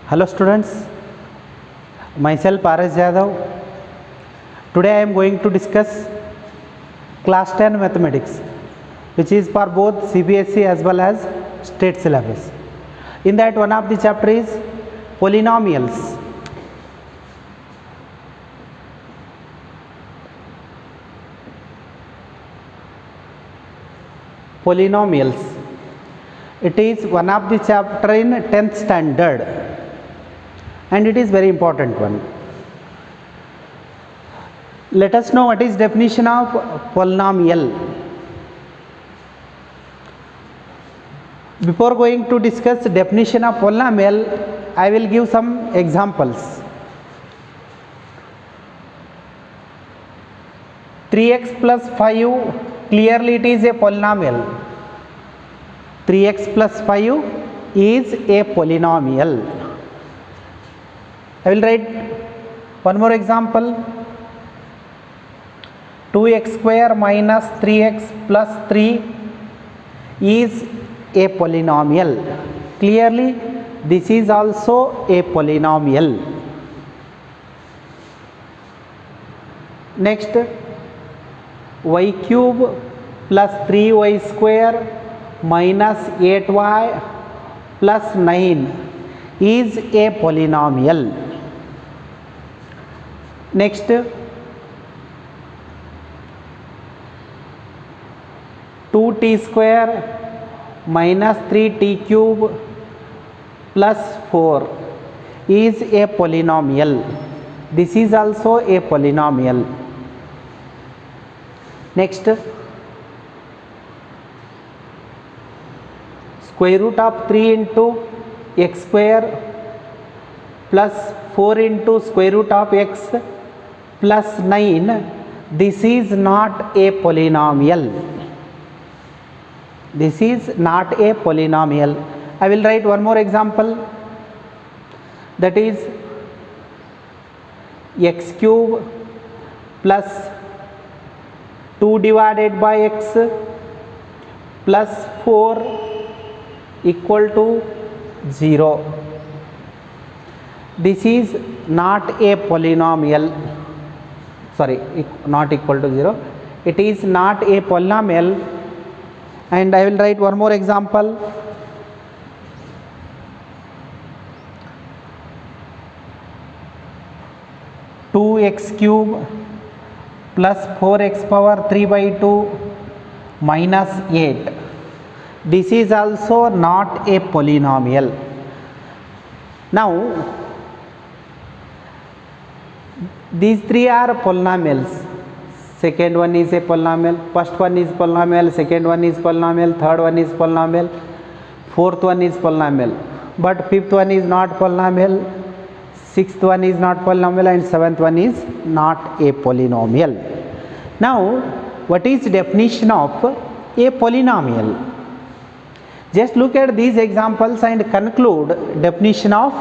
Hello students, myself RS Yadav. Today I am going to discuss class 10 mathematics, which is for both CBSE as well as state syllabus. In that, one of the chapter is polynomials. Polynomials. It is one of the chapter in 10th standard, and it is very important one. Let us know what is definition of polynomial. Before going to discuss definition of polynomial, I will give some examples. 3x plus 5, clearly it is a polynomial. 3x plus 5 is a polynomial. I will write one more example. 2x square minus 3x plus 3 is a polynomial. Clearly, this is also a polynomial. Next, y cube plus 3y square minus 8y plus 9 is a polynomial. Next, 2t square minus 3t cube plus 4 is a polynomial. This is also a polynomial. Next, square root of 3 into x square plus 4 into square root of x plus 9, this is not a polynomial. This is not a polynomial. I will write one more example, that is x cube plus 2 divided by x plus 4 equal to 0. This is not a polynomial. Sorry, not equal to 0. It is not a polynomial. And I will write one more example. Two x cube plus 4x power 3 by 2 minus 8. This is also not a polynomial. Now, these three are polynomials. Second one is a polynomial, first one is polynomial, second one is polynomial, third one is polynomial, fourth one is polynomial. But fifth one is not polynomial, sixth one is not polynomial, and seventh one is not a polynomial. Now, what is definition of a polynomial? Just look at these examples and conclude definition of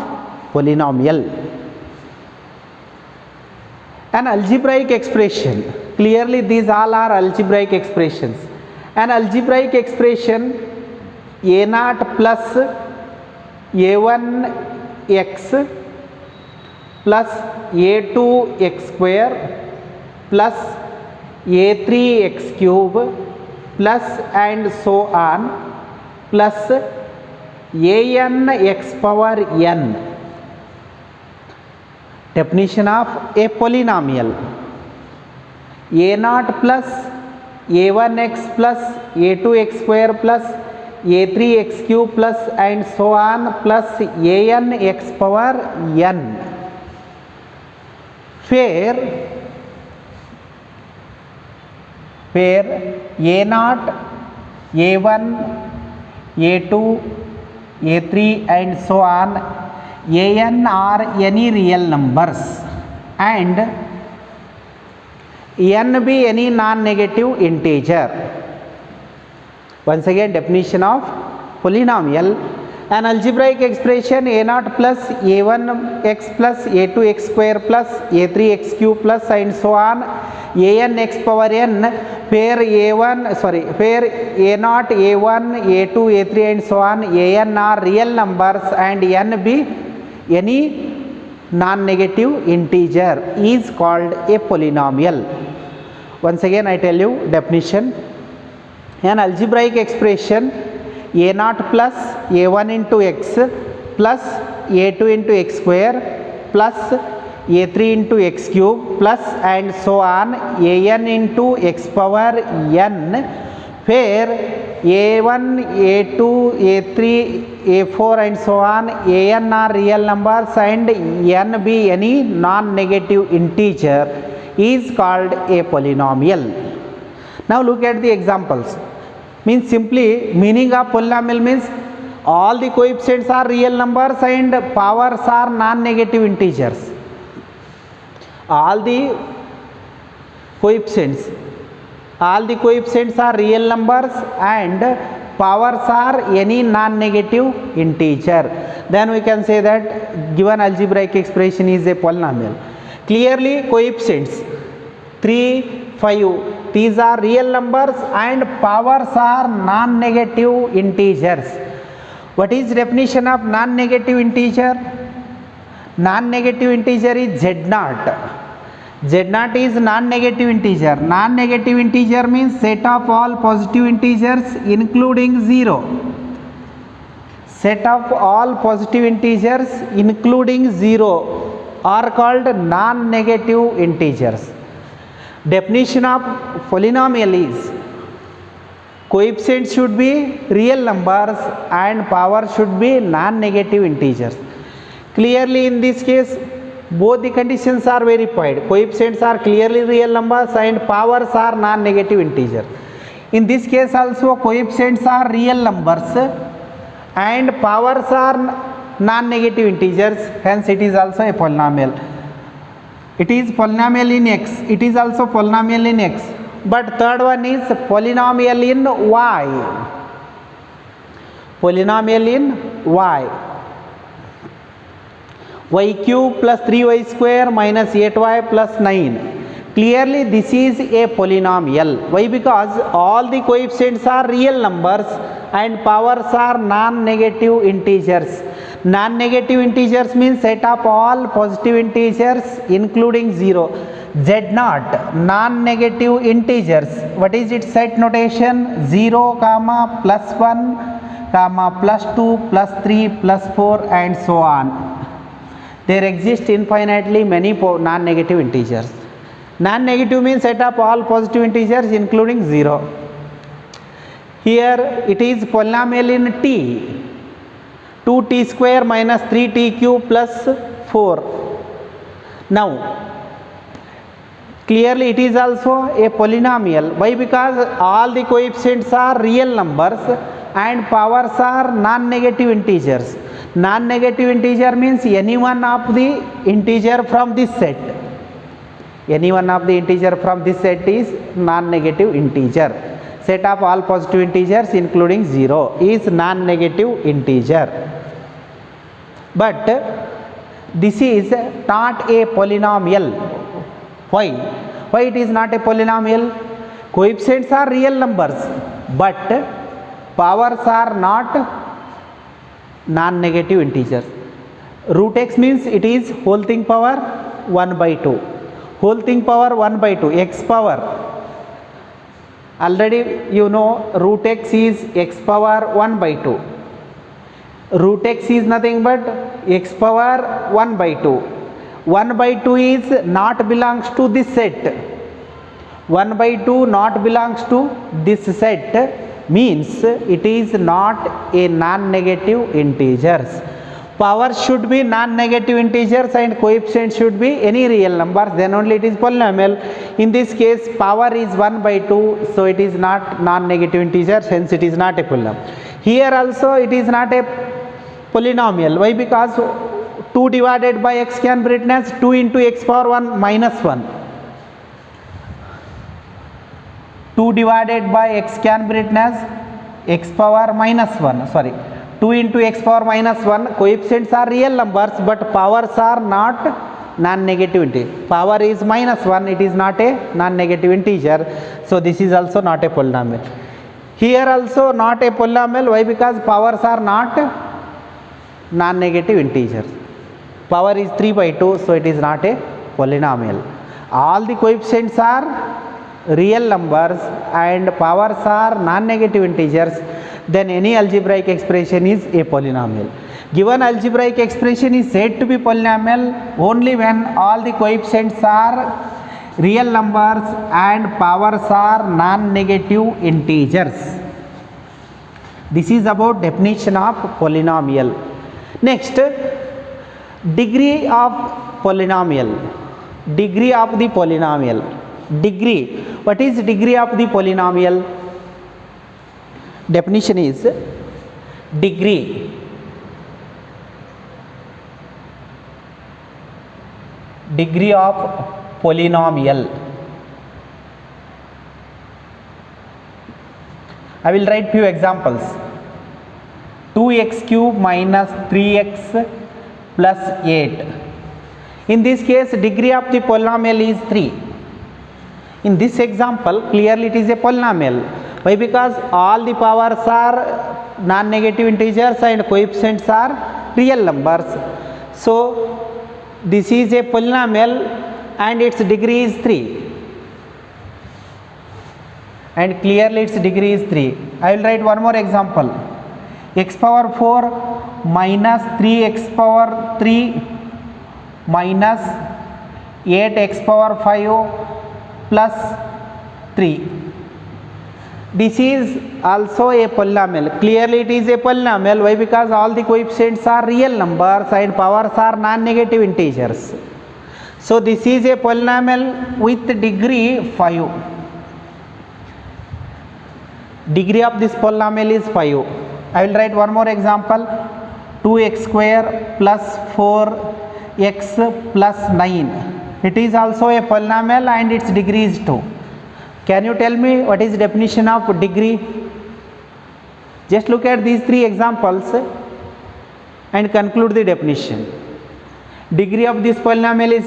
polynomial. An algebraic expression. Clearly, these all are algebraic expressions. An algebraic expression a0 plus a1x plus a2x square plus a3x cube plus and so on plus an x power n. Definition of a polynomial: a0 plus a1x plus a2x square plus a3x cube plus and so on plus an x power n, where a0, a1, a2, a3 and so on, an are any real numbers and n be any non-negative integer. Once again, definition of polynomial: an algebraic expression a0 plus a1x plus a2x square plus a3x cube plus and so on an x power n, where a0, a1, a2, a3 and so on an are real numbers and n be any non-negative integer is called a polynomial. Once again I tell you definition. An algebraic expression a0 plus a1 into x plus a2 into x square plus a3 into x cube plus and so on an into x power n, where a1, a2, a3, a4 and so on an are real numbers and n be any non-negative integer, is called a polynomial. Now look at the examples. Means simply meaning of polynomial means all the coefficients are real numbers and powers are non-negative integers. All the coefficients are real numbers and powers are any non-negative integer. Then we can say that given algebraic expression is a polynomial. Clearly coefficients 3, 5, these are real numbers and powers are non-negative integers. What is definition of non-negative integer? Non-negative integer is z0. Z0 is non-negative integer. Non-negative integer means set of all positive integers including 0. Set of all positive integers including 0 are called non-negative integers. Definition of polynomial is coefficients should be real numbers and power should be non-negative integers. Clearly in this case both the conditions are verified. Coefficients are clearly real numbers and powers are non-negative integers. In this case also coefficients are real numbers and powers are non-negative integers, hence it is also a polynomial. It is polynomial in x, it is also polynomial in x, but third one is polynomial in y. Polynomial in y. Y cube plus 3y square minus 8y plus 9. Clearly this is a polynomial. Why? Because all the coefficients are real numbers and powers are non-negative integers. Non-negative integers means set of all positive integers including 0. Z0 non-negative integers. What is its set notation? 0, comma, plus 1, comma, plus 2, plus 3, plus 4 and so on. There exist infinitely many non-negative integers. Non-negative means set of all positive integers including 0. Here it is polynomial in t. 2t square minus 3t cube plus 4. Now clearly it is also a polynomial. Why? Because all the coefficients are real numbers and powers are non-negative integers. Non-negative integer means any one of the integer from this set. Any one of the integer from this set is non-negative integer. Set of all positive integers including 0 is non-negative integer. But this is not a polynomial. Why? Why it is not a polynomial? Coefficients are real numbers but powers are not non-negative integers. Root x means it is whole thing power 1 by 2. Whole thing power 1 by 2. X power. Already you know root x is x power 1 by 2. Root x is nothing but x power 1 by 2. 1 by 2 is not belongs to this set. 1 by 2 not belongs to this set, means it is not a non-negative integers. Power should be non-negative integers and coefficient should be any real numbers, then only it is polynomial. In this case power is 1 by 2, so it is not non-negative integers, hence it is not a polynomial. Here also it is not a polynomial. Why? Because 2 divided by x can be written as 2 into x power 1 minus 1. 2 divided by x can be written as x power minus 1. Sorry, 2 into x power minus 1. Coefficients are real numbers but powers are not non-negative integer. Power is minus 1, it is not a non-negative integer. So this is also not a polynomial. Here also not a polynomial. Why? Because powers are not non-negative integers. Power is 3 by 2, so it is not a polynomial. All the coefficients are real numbers and powers are non-negative integers, then any algebraic expression is a polynomial. Given algebraic expression is said to be polynomial only when all the coefficients are real numbers and powers are non-negative integers. This is about definition of polynomial. Next, degree of polynomial. Degree of the polynomial. Degree. What is degree of the polynomial? Definition is degree. Degree of polynomial. I will write few examples. 2x cube minus 3x plus 8. In this case, degree of the polynomial is 3. In this example, clearly it is a polynomial. Why? Because all the powers are non-negative integers and coefficients are real numbers. So, this is a polynomial and its degree is 3. And clearly its degree is 3. I will write one more example. X power 4 minus 3x power 3 minus 8x power 5 plus 3. This is also a polynomial. Clearly it is a polynomial. Why? Because all the coefficients are real numbers and powers are non-negative integers. So this is a polynomial with degree 5. Degree of this polynomial is 5. I will write one more example. 2x square plus 4x plus 9. It is also a polynomial and its degree is 2. Can you tell me what is the definition of degree? Just look at these three examples and conclude the definition. Degree of this polynomial is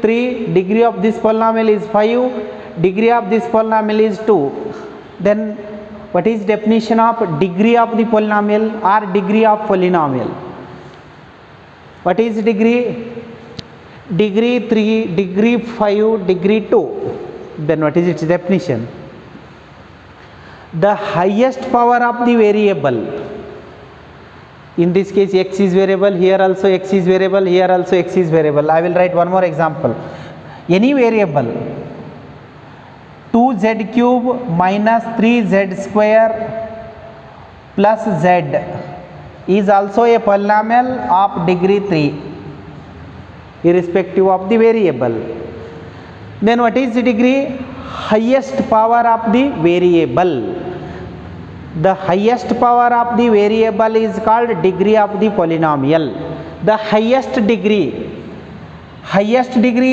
3, degree of this polynomial is 5, degree of this polynomial is 2. Then what is definition of degree of the polynomial or degree of polynomial? What is degree? Degree 3, degree 5, degree 2. Then what is its definition? The highest power of the variable. In this case x is variable, here also x is variable, here also x is variable. I will write one more example. Any variable 2z cube minus 3z square plus z is also a polynomial of degree 3 irrespective of the variable. Then what is the degree? Highest power of the variable. The highest power of the variable is called degree of the polynomial. The highest degree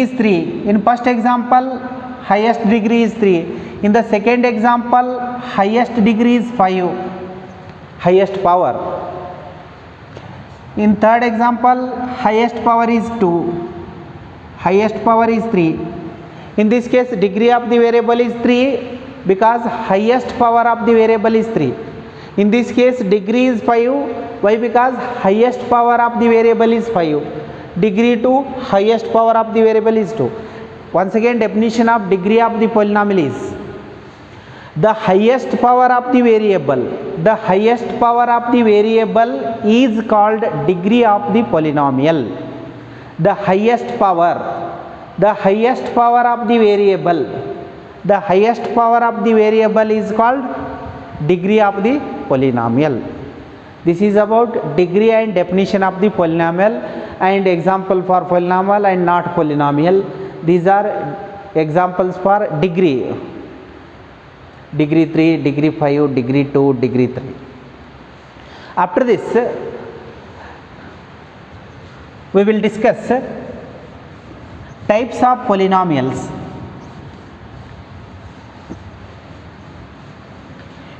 is 3. In first example, highest degree is 3. In the second example, highest degree is 5. Highest power. In third example, highest power is 2. Highest power is 3. In this case, degree of the variable is 3 because highest power of the variable is 3. In this case, degree is 5. Why? Because highest power of the variable is 5. Degree 2, highest power of the variable is 2. Once again, definition of degree of the polynomial is the highest power of the variable. The highest power of the variable is called degree of the polynomial. The highest power of the variable. The highest power of the variable is called degree of the polynomial. This is about degree and definition of the polynomial and example for polynomial and not polynomial. These are examples for degree. Degree 3, degree 5, degree 2, degree 3. After this, we will discuss types of polynomials.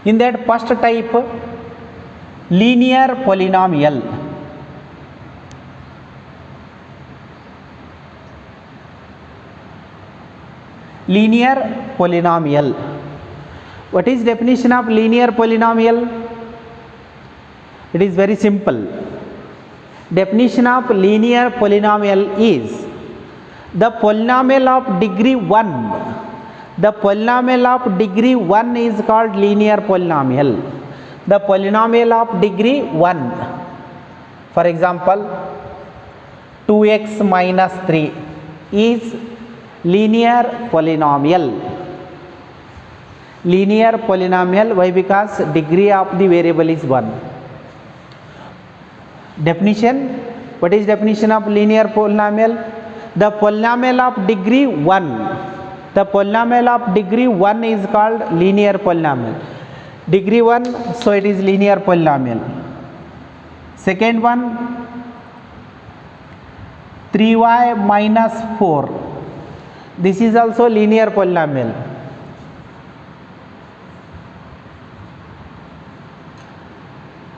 In that first type, linear polynomial. Linear polynomial. What is definition of linear polynomial? It is very simple. Definition of linear polynomial is the polynomial of degree 1. The polynomial of degree 1 is called linear polynomial. The polynomial of degree 1. For example, 2x minus 3 is linear polynomial. Linear polynomial, why? Because degree of the variable is 1. Definition. What is definition of linear polynomial? The polynomial of degree 1. The polynomial of degree 1 is called linear polynomial. Degree 1, so it is linear polynomial. Second one, 3y minus 4. This is also linear polynomial.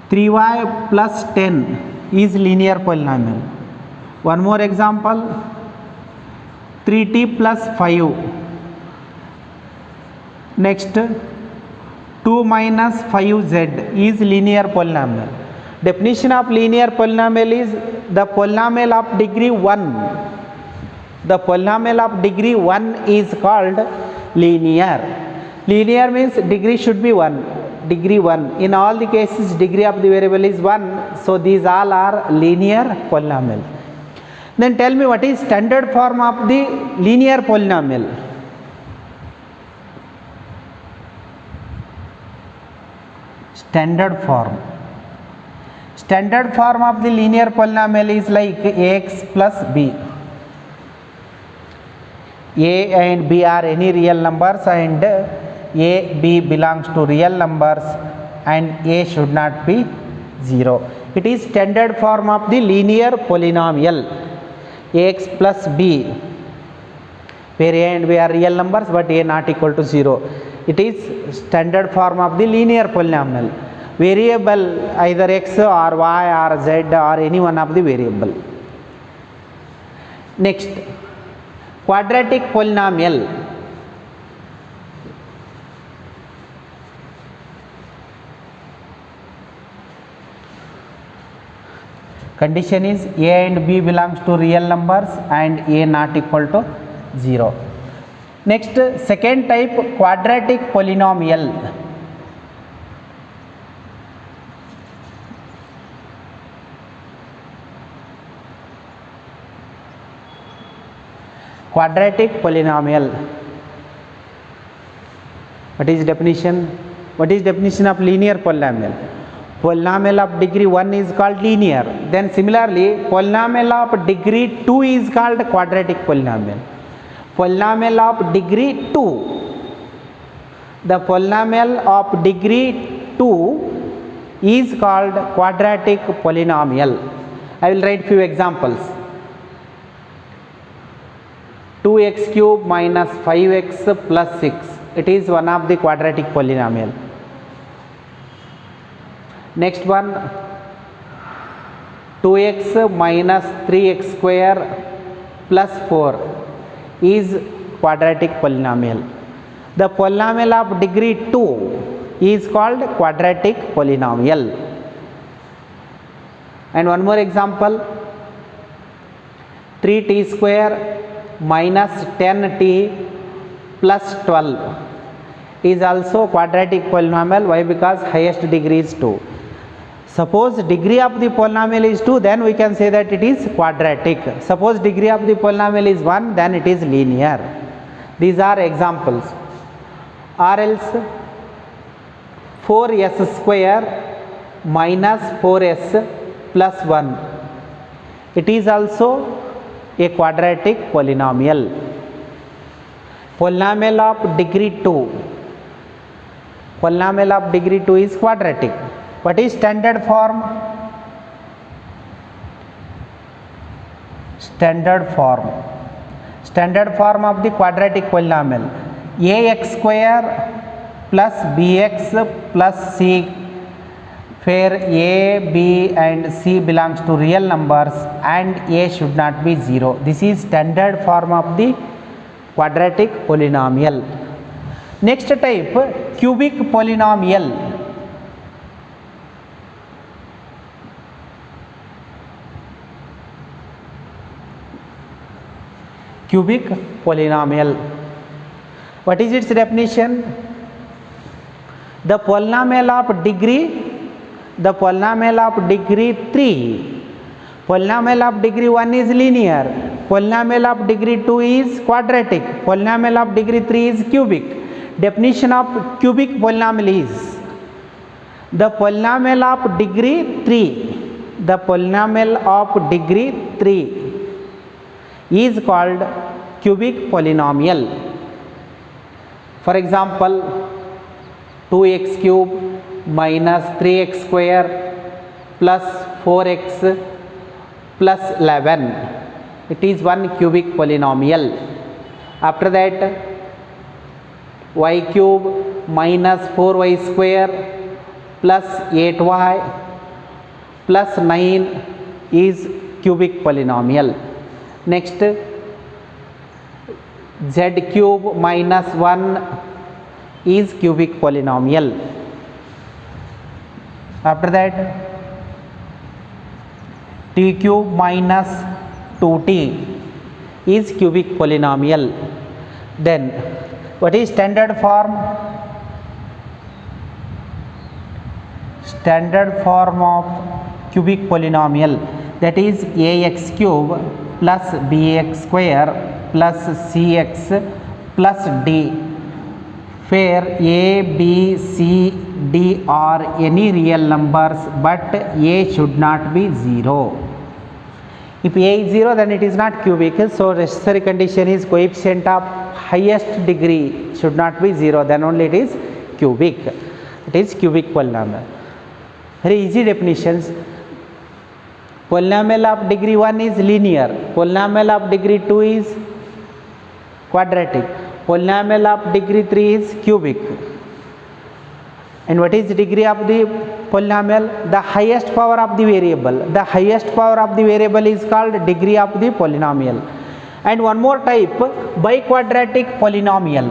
Three y plus 10 is linear polynomial. One more example, 3t plus 5. Next, 2 minus 5z is linear polynomial. Definition of linear polynomial is the polynomial of degree 1. The polynomial of degree 1 is called linear. Linear means degree should be 1. Degree 1. In all the cases, degree of the variable is 1. So these all are linear polynomial. Then tell me, what is standard form of the linear polynomial? Standard form. Standard form of the linear polynomial is like ax plus b. A and b are any real numbers, and a, b belongs to real numbers, and a should not be 0. It is standard form of the linear polynomial. Ax plus b, where a and b are real numbers but a not equal to 0. It is standard form of the linear polynomial. Variable either x or y or z or any one of the variable. Next, quadratic polynomial. Condition is a and b belongs to real numbers and a not equal to 0. Next, second type, quadratic polynomial. Quadratic polynomial. What is definition? What is definition of linear polynomial? Polynomial of degree 1 is called linear. Then similarly, polynomial of degree 2 is called quadratic polynomial. Polynomial of degree 2. The polynomial of degree 2 is called quadratic polynomial. I will write few examples. 2x cube minus 5x plus 6. It is one of the quadratic polynomial. Next one, 2x minus 3x square plus 4 is quadratic polynomial. The polynomial of degree 2 is called quadratic polynomial. And one more example, 3t square minus 10t plus 12 is also quadratic polynomial. Why? Because highest degree is 2. Suppose degree of the polynomial is 2, then we can say that it is quadratic. Suppose degree of the polynomial is 1, then it is linear. These are examples. Or else 4s square minus 4s plus 1. It is also a quadratic polynomial. Polynomial of degree 2. Polynomial of degree 2 is quadratic. What is standard form? Standard form. Standard form of the quadratic polynomial. Ax square plus bx plus c, where a, b and c belongs to real numbers and a should not be 0. This is standard form of the quadratic polynomial. Next type, cubic polynomial. cubic polynomial. What is its definition? The polynomial of degree 3, polynomial of degree 1 is linear, polynomial of degree 2 is quadratic, polynomial of degree 3 is cubic. Definition of cubic polynomial is the polynomial of degree 3 is called cubic polynomial. For example, 2x cube minus 3x square plus 4x plus 11, it is one cubic polynomial. After that, y cube minus 4y square plus 8y plus 9 is cubic polynomial. Next, z cube minus 1 is cubic polynomial. After that, t cube minus 2t is cubic polynomial. Then what is standard form? Standard form of cubic polynomial, that is ax cube plus bx square plus cx plus d, where a, b, c, d are any real numbers but a should not be 0. If a is 0, then it is not cubic. So necessary condition is coefficient of highest degree should not be 0, then only it is cubic. It is cubic polynomial. Very easy definitions. Polynomial of degree 1 is linear, polynomial of degree 2 is quadratic, polynomial of degree 3 is cubic. And what is the degree of the polynomial? The highest power of the variable. The highest power of the variable is called degree of the polynomial. And one more type, biquadratic polynomial.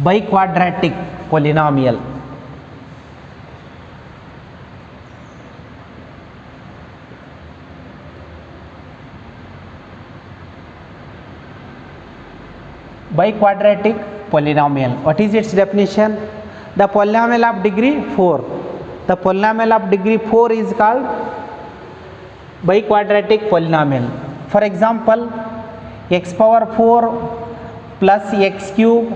Biquadratic polynomial. Biquadratic polynomial. What is its definition? The polynomial of degree 4. The polynomial of degree 4 is called biquadratic polynomial. For example, x power 4 plus x cube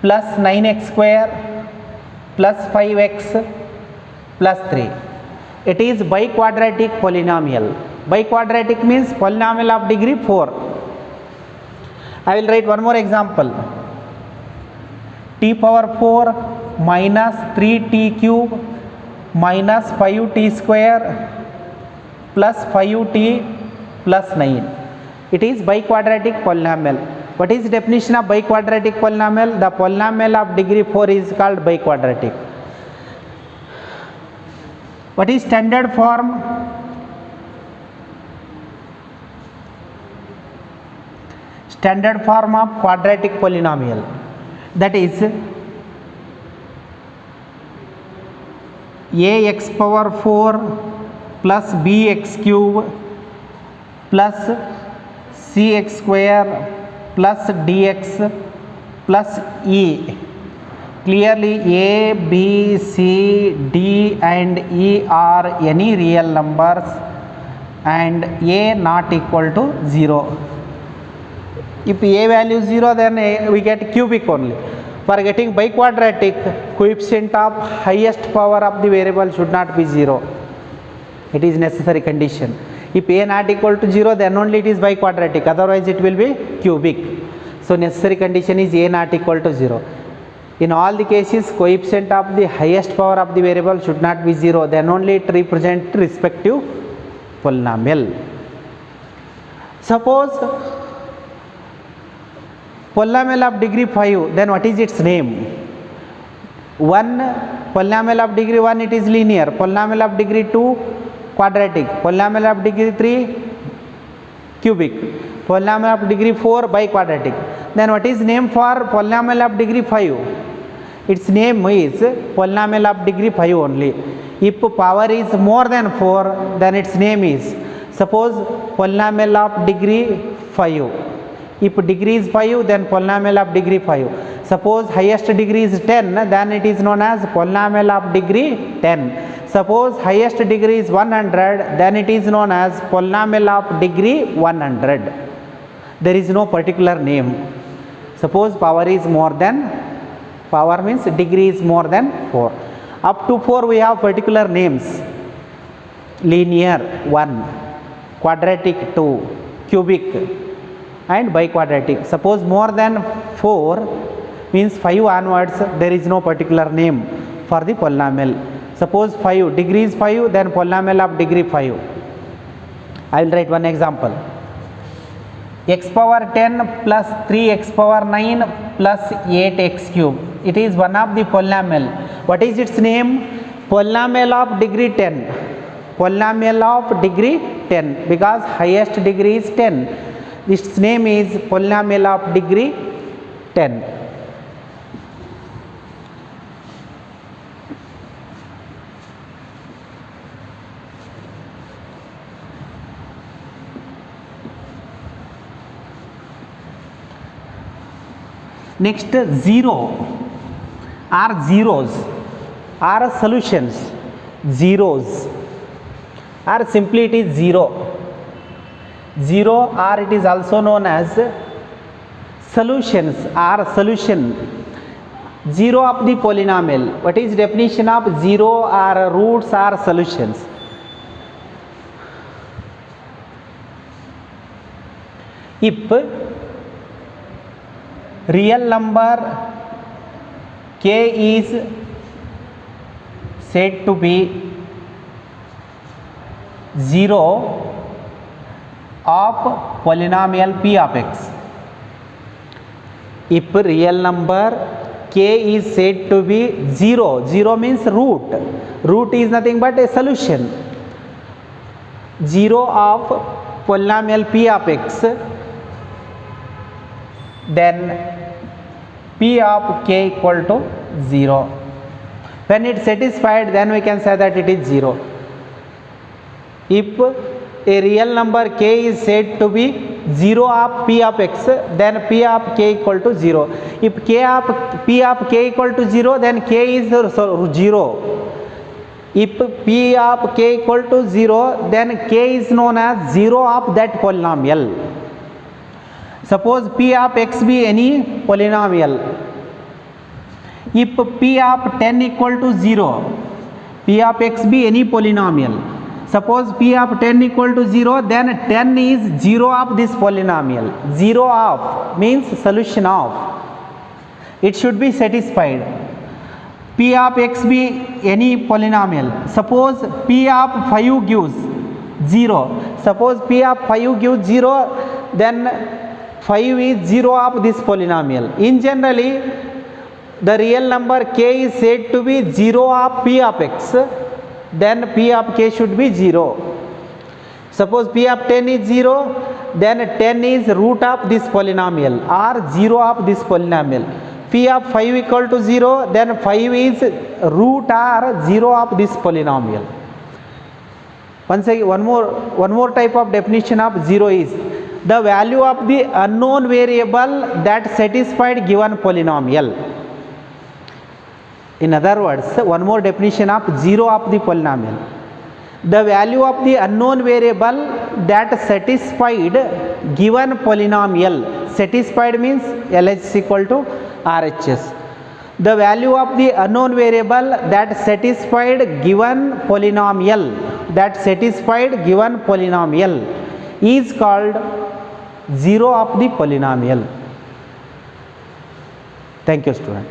plus 9x square plus 5x plus 3. It is biquadratic polynomial. Biquadratic means polynomial of degree 4. I will write one more example. T power 4 minus 3t cube minus 5t square plus 5t plus 9. It is biquadratic polynomial. What is the definition of biquadratic polynomial? The polynomial of degree 4 is called biquadratic. What is standard form? Standard form of quadratic polynomial, that is ax power 4 plus bx cube plus cx square plus dx plus e. Clearly a, b, c, d and e are any real numbers and a not equal to 0. If a value is 0, then we get cubic only. For getting biquadratic, coefficient of highest power of the variable should not be 0. It is necessary condition. If a not equal to 0, then only it is biquadratic, otherwise it will be cubic. So necessary condition is a not equal to 0. In all the cases, coefficient of the highest power of the variable should not be 0, then only it represents respective polynomial. Suppose polynomial of degree 5, then what is its name? Polynomial of degree 1, it is linear, polynomial of degree 2 quadratic, polynomial of degree 3 cubic, polynomial of degree 4 biquadratic. Then what is name for polynomial of degree 5? Its name is polynomial of degree 5 only. If power is more than 4, then its name is Suppose polynomial of degree 5. If degree is 5, then polynomial of degree 5. Suppose highest degree is 10, then it is known as polynomial of degree 10. Suppose highest degree is 100, then it is known as polynomial of degree 100. There is no particular name. Suppose power is more than, power means degree is more than 4. Up to 4 we have particular names. Linear 1, quadratic 2, cubic and biquadratic. Suppose more than 4 means 5 onwards, there is no particular name for the polynomial. Suppose 5, degree is 5, then polynomial of degree 5. I will write one example. X power 10 plus 3x power 9 plus 8x cube. It is one of the polynomial. What is its name? Polynomial of degree 10. Polynomial of degree 10, because highest degree is 10. Its name is polynomial of degree 10. Next, 0 or zeros are solutions. Zeros or simply it is 0. 0 or it is also known as solutions or solution. 0 of the polynomial. What is definition of 0 or roots or solutions? If real number k is said to be 0 of polynomial p of x. If real number k is said to be 0, 0 means root. Root is nothing but a solution. 0 of polynomial p of x, then p of k equal to 0. When it is satisfied, then we can say that it is 0. If a real number k is said to be 0 of p of x, then p of k equal to 0. If p of k equal to 0, then k is 0. If p of k equal to 0, then k is known as 0 of that polynomial. Suppose p of x be any polynomial. If p of 10 equal to 0, p of x be any polynomial. Suppose p of 10 equal to 0, then 10 is 0 of this polynomial. 0 of means solution of. It should be satisfied. P of x be any polynomial. Suppose p of 5 gives 0. Suppose p of 5 gives 0, then 5 is 0 of this polynomial. In generally, the real number k is said to be 0 of p of x, then p of k should be 0. Suppose p of 10 is 0, then 10 is root of this polynomial or 0 of this polynomial. P of 5 equal to 0, then 5 is root or 0 of this polynomial. Once again, one more type of definition of 0 is the value of the unknown variable that satisfied given polynomial. In other words, one more definition of 0 of the polynomial. The value of the unknown variable that satisfied given polynomial. Satisfied means LHS equal to RHS. The value of the unknown variable that satisfied given polynomial, is called 0 of the polynomial. Thank you, student.